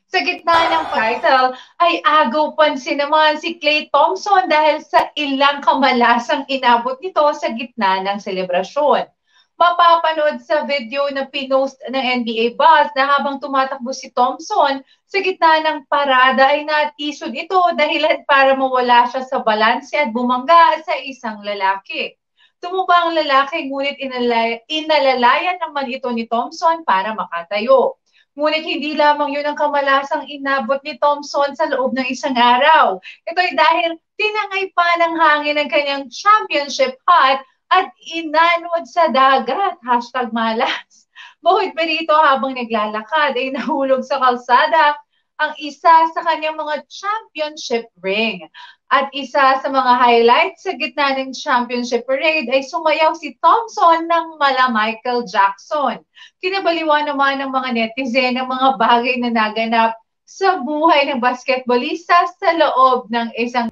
Sa gitna ng title ay agaw pansin naman si Klay Thompson dahil sa ilang kamalasang inabot nito sa gitna ng selebrasyon. Mapapanood sa video na pinost ng NBA Buzz na habang tumatakbo si Thompson sa gitna ng parada ay natisod ito dahilan para mawala siya sa balanse at bumangga sa isang lalaki. Tumumba ang lalaki ngunit inalalayan naman ito ni Thompson para makatayo. Ngunit hindi lamang yun ang kamalasang inabot ni Thompson sa loob ng isang araw. Ito ay dahil tinangay pa ng hangin ang kanyang championship hat at inanod sa dagat. #malas. Bukod pa rito habang naglalakad ay nahulog sa kalsada ang isa sa kanyang mga championship ring. At isa sa mga highlights sa gitna ng championship parade ay sumayaw si Thompson ng mala Michael Jackson. Kinabaliwan naman ng mga netizen ang mga bagay na naganap sa buhay ng basketballista sa loob ng isang